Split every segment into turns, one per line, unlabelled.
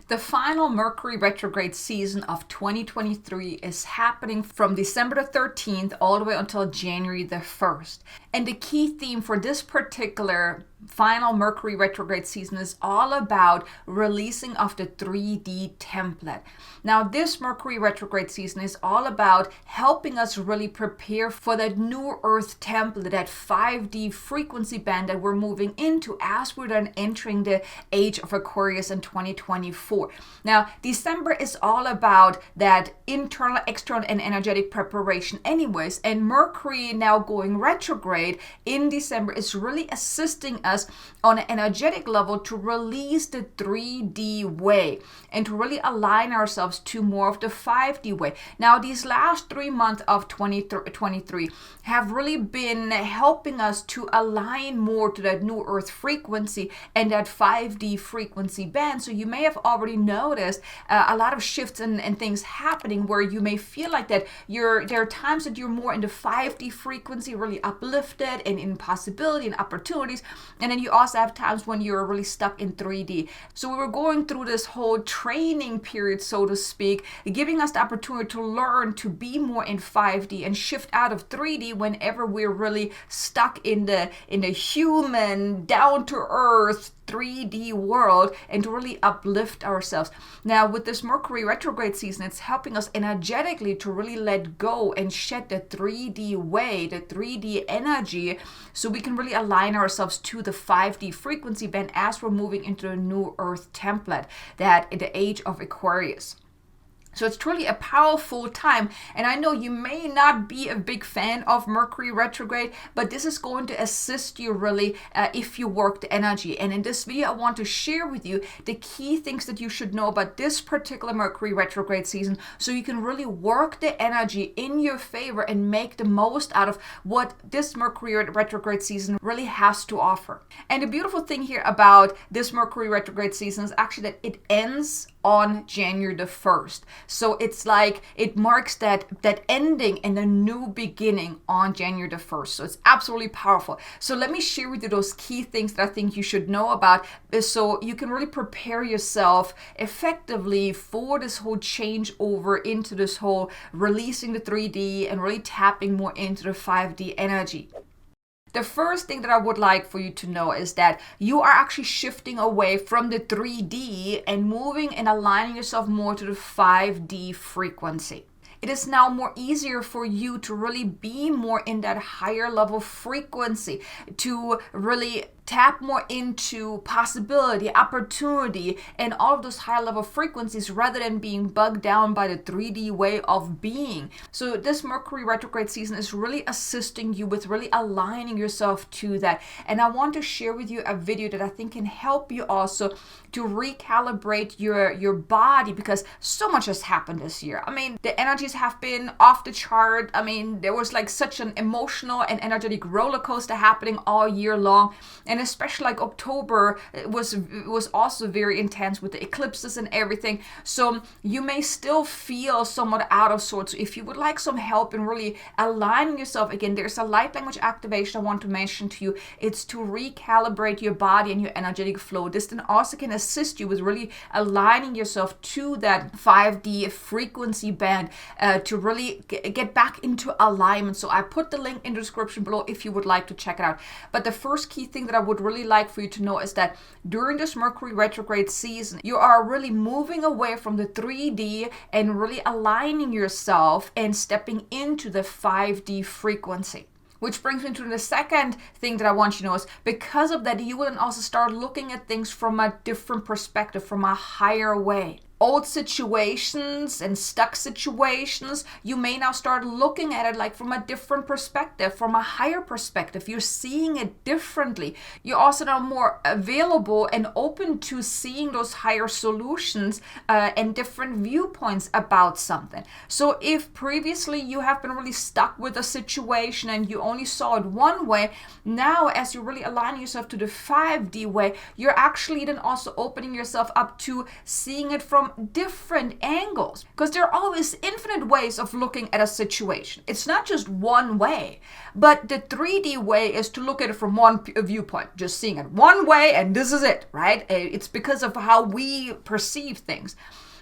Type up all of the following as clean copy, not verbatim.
The final Mercury retrograde season of 2023 is happening from December the 13th all the way until January the 1st. And the key theme for this particular final Mercury retrograde season is all about releasing of the 3D template. Now, this Mercury retrograde season is all about helping us really prepare for that new Earth template, that 5D frequency band that we're moving into as we're then entering the Age of Aquarius in 2024. Now, December is all about that internal, external, and energetic preparation anyways, and Mercury now going retrograde in December is really assisting us on an energetic level to release the 3D way and to really align ourselves to more of the 5D way. Now, these last 3 months of 2023 have really been helping us to align more to that new Earth frequency and that 5D frequency band. So you may have already noticed a lot of shifts and things happening where you may feel like that there are times that you're more in the 5D frequency, really uplifted and in possibility and opportunities. And then you also have times when you're really stuck in 3D. So we were going through this whole training period, so to speak, giving us the opportunity to learn to be more in 5D and shift out of 3D whenever we're really stuck in the human, down-to-earth 3D world, and to really uplift ourselves. Now, with this Mercury retrograde season, it's helping us energetically to really let go and shed the 3D way, the 3D energy, so we can really align ourselves to the 5D frequency band as we're moving into the new Earth template, that in the Age of Aquarius. So it's truly a powerful time, and I know you may not be a big fan of Mercury retrograde, but this is going to assist you really if you work the energy. And in this video, I want to share with you the key things that you should know about this particular Mercury retrograde season, so you can really work the energy in your favor and make the most out of what this Mercury retrograde season really has to offer. And the beautiful thing here about this Mercury retrograde season is actually that it ends on January the 1st. So it's like it marks that ending and a new beginning on January the 1st. So it's absolutely powerful. So let me share with you those key things that I think you should know about, so you can really prepare yourself effectively for this whole change over into this whole releasing the 3D and really tapping more into the 5D energy. The first thing that I would like for you to know is that you are actually shifting away from the 3D and moving and aligning yourself more to the 5D frequency. It is now more easier for you to really be more in that higher level frequency, to really tap more into possibility, opportunity, and all of those high level frequencies rather than being bogged down by the 3D way of being. So this Mercury retrograde season is really assisting you with really aligning yourself to that. And I want to share with you a video that I think can help you also to recalibrate your body, because so much has happened this year. I mean, the energies have been off the chart. I mean, there was like such an emotional and energetic roller coaster happening all year long. And especially like October was also very intense with the eclipses and everything. So you may still feel somewhat out of sorts. If you would like some help in really aligning yourself, again, there's a light language activation I want to mention to you. It's to recalibrate your body and your energetic flow. This then also can assist you with really aligning yourself to that 5D frequency band to really get back into alignment. So I put the link in the description below if you would like to check it out. But the first key thing that I would really like for you to know is that during this Mercury retrograde season, you are really moving away from the 3D and really aligning yourself and stepping into the 5D frequency. Which brings me to the second thing that I want you to know is because of that, you will then also start looking at things from a different perspective, from a higher way. Old situations and stuck situations, you may now start looking at it like from a different perspective, from a higher perspective. You're seeing it differently. You're also now more available and open to seeing those higher solutions and different viewpoints about something. So if previously you have been really stuck with a situation and you only saw it one way, now as you're really aligning yourself to the 5D way, you're actually then also opening yourself up to seeing it from from different angles, because there are always infinite ways of looking at a situation. It's not just one way, but the 3D way is to look at it from one viewpoint, just seeing it one way and this is it, right? It's because of how we perceive things.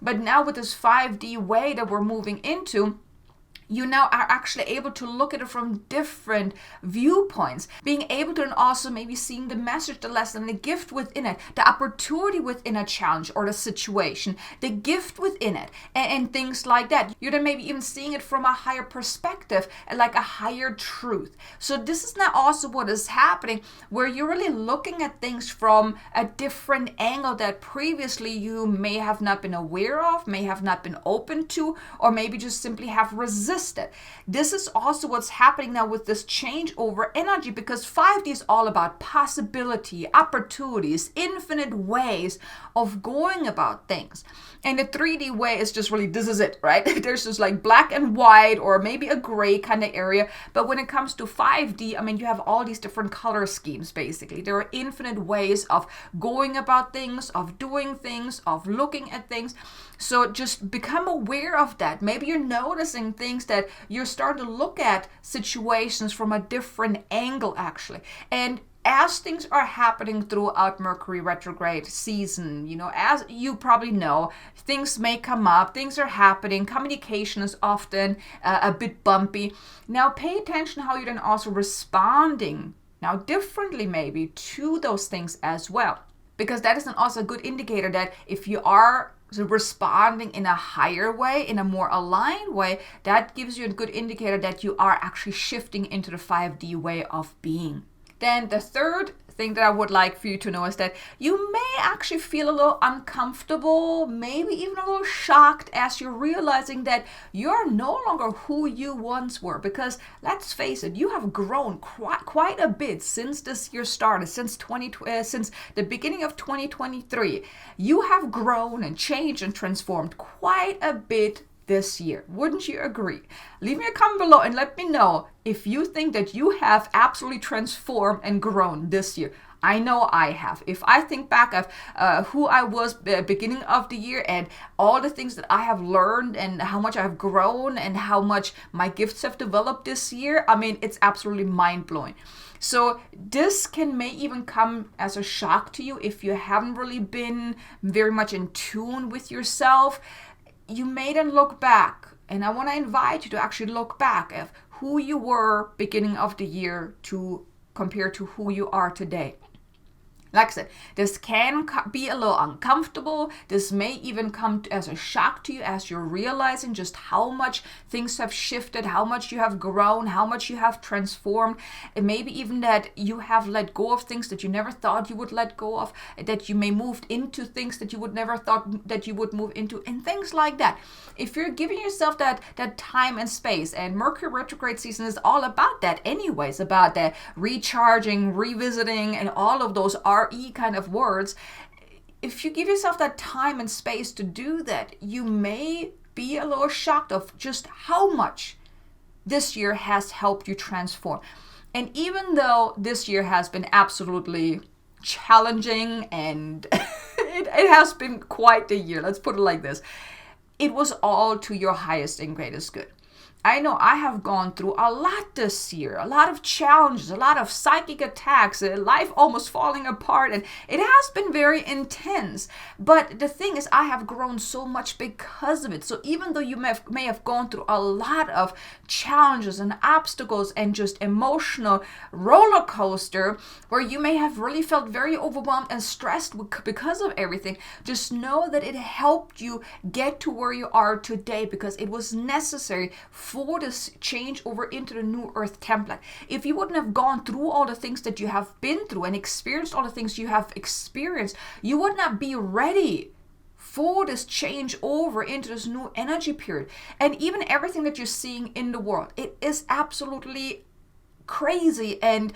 But now with this 5D way that we're moving into, you now are actually able to look at it from different viewpoints, being able to, and also maybe seeing the message, the lesson, the gift within it, the opportunity within a challenge or the situation, the gift within it, and things like that. You're then maybe even seeing it from a higher perspective, like a higher truth. So this is now also what is happening, where you're really looking at things from a different angle that previously you may have not been aware of, may have not been open to, or maybe just simply have resisted. This is also what's happening now with this changeover energy, because 5D is all about possibility, opportunities, infinite ways of going about things. And the 3D way is just really, this is it, right? There's just like black and white or maybe a gray kind of area. But when it comes to 5D, I mean, you have all these different color schemes, basically. There are infinite ways of going about things, of doing things, of looking at things. So just become aware of that. Maybe you're noticing things that you're starting to look at situations from a different angle, actually. And as things are happening throughout Mercury retrograde season, as you probably know, things may come up, things are happening, communication is often a bit bumpy. Now pay attention how you're then also responding now differently maybe to those things as well. Because that is then also a good indicator that if you are responding in a higher way, in a more aligned way, that gives you a good indicator that you are actually shifting into the 5D way of being. Then the third thing that I would like for you to know is that you may actually feel a little uncomfortable, maybe even a little shocked as you're realizing that you're no longer who you once were. Because let's face it, you have grown quite a bit since this year started, since the beginning of 2023. You have grown and changed and transformed quite a bit this year. Wouldn't you agree? Leave me a comment below and let me know if you think that you have absolutely transformed and grown this year. I know I have. If I think back of who I was beginning of the year and all the things that I have learned and how much I've grown and how much my gifts have developed this year, I mean, it's absolutely mind-blowing. So this may even come as a shock to you if you haven't really been very much in tune with yourself. You may then look back, and I want to invite you to actually look back at who you were beginning of the year to compare to who you are today. Like I said, this can be a little uncomfortable. This may even come as a shock to you as you're realizing just how much things have shifted, how much you have grown, how much you have transformed. And maybe even that you have let go of things that you never thought you would let go of, that you may move into things that you would never thought that you would move into, and things like that. If you're giving yourself that time and space, and Mercury retrograde season is all about that anyways, about that recharging, revisiting, and all of those RE kind of words. If you give yourself that time and space to do that, you may be a little shocked of just how much this year has helped you transform. And even though this year has been absolutely challenging and it has been quite a year, let's put it like this, it was all to your highest and greatest good. I know I have gone through a lot this year, a lot of challenges, a lot of psychic attacks, life almost falling apart, and it has been very intense. But the thing is, I have grown so much because of it. So even though you may have gone through a lot of challenges and obstacles and just emotional roller coaster, where you may have really felt very overwhelmed and stressed because of everything, just know that it helped you get to where you are today, because it was necessary for this change over into the new earth template. If you wouldn't have gone through all the things that you have been through and experienced all the things you have experienced, you would not be ready for this change over into this new energy period. And even everything that you're seeing in the world, it is absolutely crazy and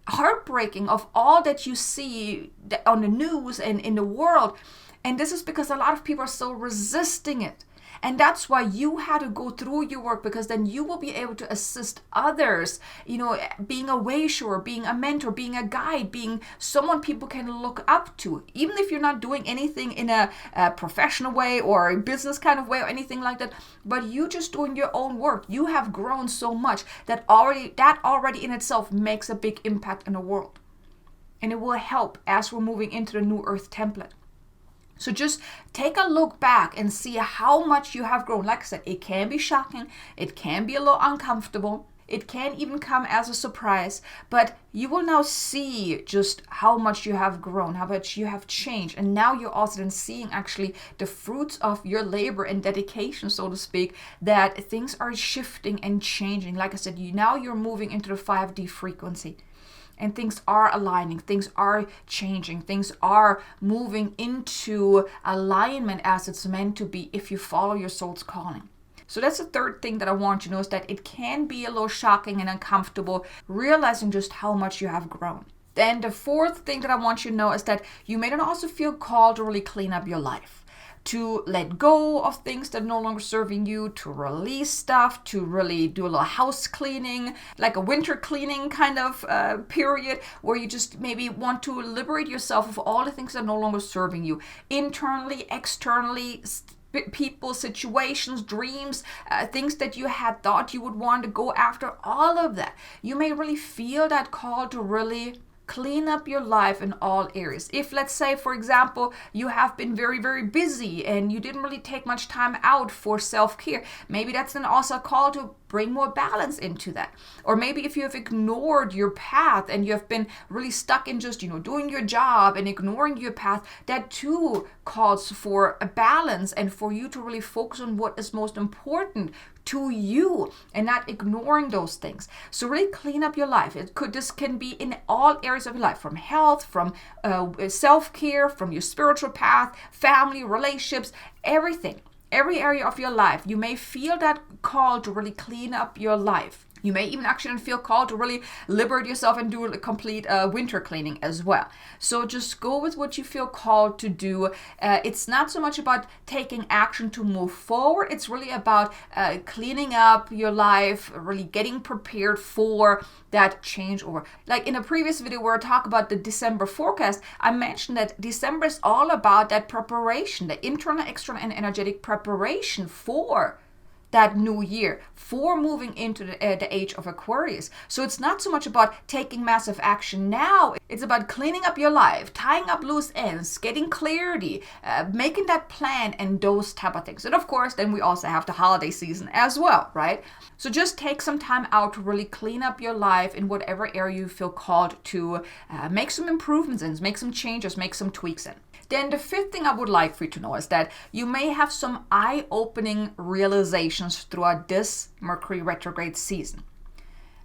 heartbreaking of all that you see on the news and in the world. And this is because a lot of people are still resisting it. And that's why you had to go through your work, because then you will be able to assist others, being a way-shower, being a mentor, being a guide, being someone people can look up to. Even if you're not doing anything in a professional way or a business kind of way or anything like that, but you just doing your own work, you have grown so much that already in itself makes a big impact in the world. And it will help as we're moving into the new earth template. So just take a look back and see how much you have grown. Like I said, it can be shocking. It can be a little uncomfortable. It can even come as a surprise, but you will now see just how much you have grown, how much you have changed. And now you're also then seeing actually the fruits of your labor and dedication, so to speak, that things are shifting and changing. Like I said, now you're moving into the 5D frequency. And things are aligning, things are changing, things are moving into alignment as it's meant to be if you follow your soul's calling. So that's the third thing that I want you to know, is that it can be a little shocking and uncomfortable, realizing just how much you have grown. Then the fourth thing that I want you to know is that you may not also feel called to really clean up your life, to let go of things that are no longer serving you, to release stuff, to really do a little house cleaning, like a winter cleaning kind of period, where you just maybe want to liberate yourself of all the things that are no longer serving you, internally, externally, people, situations, dreams, things that you had thought you would want to go after, all of that. You may really feel that call to really clean up your life in all areas. If, let's say, for example, you have been very, very busy and you didn't really take much time out for self-care, maybe that's then also a call to bring more balance into that. Or maybe if you have ignored your path and you have been really stuck in just, doing your job and ignoring your path, that too calls for a balance and for you to really focus on what is most important to you and not ignoring those things. So really clean up your life. This can be in all areas of your life, from health, from self-care, from your spiritual path, family, relationships, everything. Every area of your life, you may feel that call to really clean up your life. You may even actually feel called to really liberate yourself and do a complete winter cleaning as well. So just go with what you feel called to do. It's not so much about taking action to move forward. It's really about cleaning up your life, really getting prepared for that changeover. Like in a previous video where I talk about the December forecast, I mentioned that December is all about that preparation, the internal, external, and energetic preparation for that new year, for moving into the Age of Aquarius. So it's not so much about taking massive action now. It's about cleaning up your life, tying up loose ends, getting clarity, making that plan, and those type of things. And of course, then we also have the holiday season as well, right? So just take some time out to really clean up your life in whatever area you feel called to make some improvements in, make some changes, make some tweaks in. Then the fifth thing I would like for you to know is that you may have some eye-opening realizations throughout this Mercury retrograde season.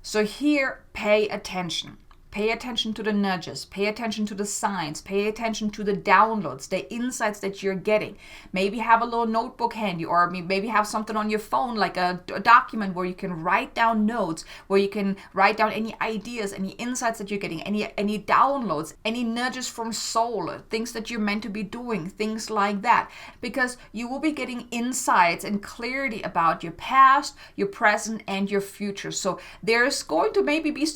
So here, pay attention. Pay attention to the nudges, pay attention to the signs, pay attention to the downloads, the insights that you're getting. Maybe have a little notebook handy, or maybe have something on your phone, like a document where you can write down notes, where you can write down any ideas, any insights that you're getting, any downloads, any nudges from soul, things that you're meant to be doing, things like that. Because you will be getting insights and clarity about your past, your present, and your future. So there's going to maybe be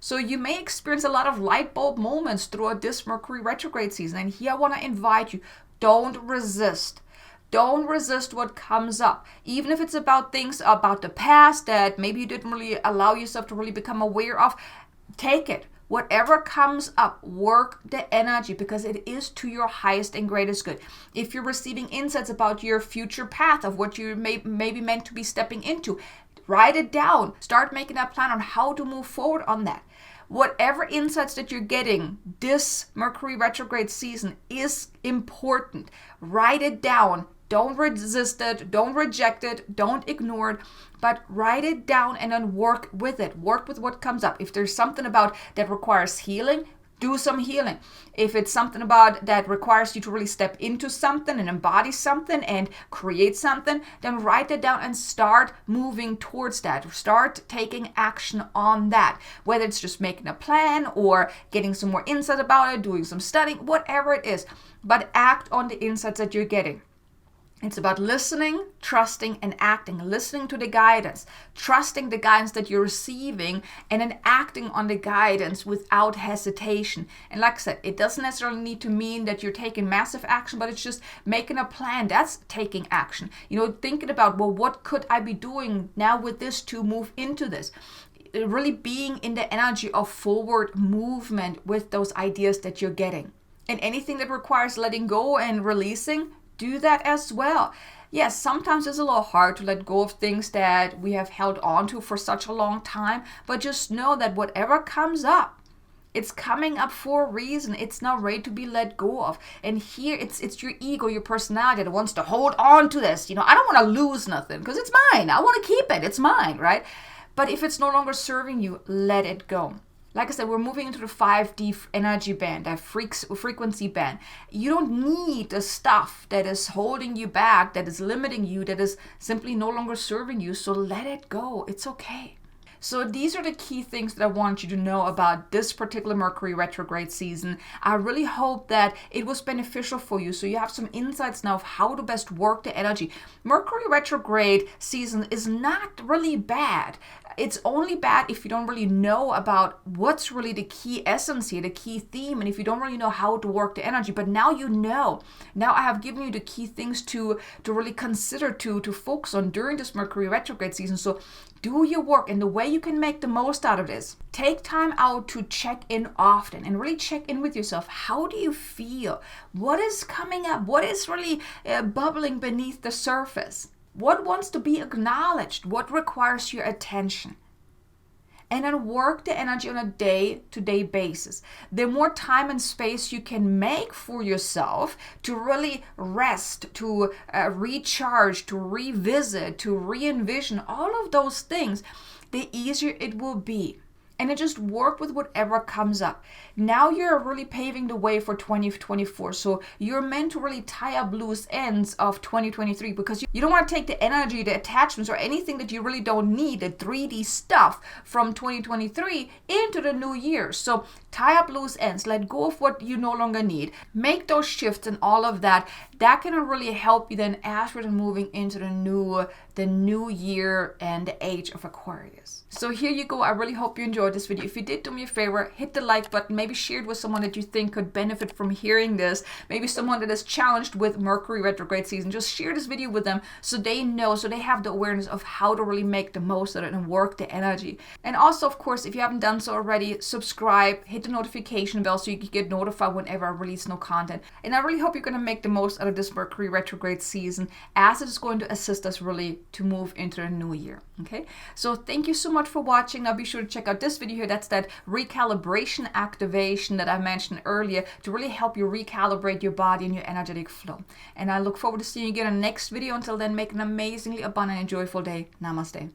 So you may experience a lot of light bulb moments throughout this Mercury retrograde season. And here I want to invite you, don't resist. Don't resist what comes up. Even if it's about things about the past that maybe you didn't really allow yourself to really become aware of, take it. Whatever comes up, work the energy, because it is to your highest and greatest good. If you're receiving insights about your future path of what you may be meant to be stepping into, write it down. Start making that plan on how to move forward on that. Whatever insights that you're getting this Mercury retrograde season is important. Write it down. Don't resist it. Don't reject it. Don't ignore it. But write it down and then work with it. Work with what comes up. If there's something about that requires healing, do some healing. If it's something about that requires you to really step into something and embody something and create something, then write it down and start moving towards that. Start taking action on that. Whether it's just making a plan or getting some more insight about it, doing some studying, whatever it is. But act on the insights that you're getting. It's about listening, trusting, and acting. Listening to the guidance, trusting the guidance that you're receiving, and then acting on the guidance without hesitation. And like I said, it doesn't necessarily need to mean that you're taking massive action, but it's just making a plan. That's taking action. Thinking about, well, what could I be doing now with this to move into this? Really being in the energy of forward movement with those ideas that you're getting. And anything that requires letting go and releasing, do that as well. Yes, sometimes it's a little hard to let go of things that we have held on to for such a long time, but just know that whatever comes up, it's coming up for a reason. It's not ready to be let go of. And here it's your ego, your personality that wants to hold on to this. I don't want to lose nothing because it's mine. I want to keep it. It's mine, right? But if it's no longer serving you, let it go. Like I said, we're moving into the 5D energy band, that frequency band. You don't need the stuff that is holding you back, that is limiting you, that is simply no longer serving you. So let it go. It's okay. So these are the key things that I want you to know about this particular Mercury retrograde season. I really hope that it was beneficial for you, so you have some insights now of how to best work the energy. Mercury retrograde season is not really bad. It's only bad if you don't really know about what's really the key essence here, the key theme, and if you don't really know how to work the energy. But now you know. Now I have given you the key things to really consider, to focus on during this Mercury retrograde season. So do your work, and the way you can make the most out of this, take time out to check in often and really check in with yourself. How do you feel? What is coming up? What is really bubbling beneath the surface? What wants to be acknowledged? What requires your attention? And then work the energy on a day-to-day basis. The more time and space you can make for yourself to really rest, to recharge, to revisit, to re-envision, all of those things, the easier it will be. And it just work with whatever comes up. Now you're really paving the way for 2024. So you're meant to really tie up loose ends of 2023, because you don't want to take the energy, the attachments, or anything that you really don't need, the 3D stuff from 2023 into the new year. So tie up loose ends, let go of what you no longer need, make those shifts and all of that. That can really help you then as we're moving into the new year and the Age of Aquarius. So here you go. I really hope you enjoyed this video. If you did, do me a favor, hit the like button, maybe share it with someone that you think could benefit from hearing this, maybe someone that is challenged with Mercury retrograde season. Just share this video with them so they know, so they have the awareness of how to really make the most of it and work the energy. And also, of course, if you haven't done so already, subscribe, hit the notification bell so you can get notified whenever I release new content. And I really hope you're going to make the most out of this Mercury retrograde season, as it is going to assist us really to move into the new year. Okay, so thank you so much for watching. Now be sure to check out this video here. That's that recalibration activation that I mentioned earlier to really help you recalibrate your body and your energetic flow. And I look forward to seeing you again in the next video. Until then, make an amazingly abundant and joyful day. Namaste.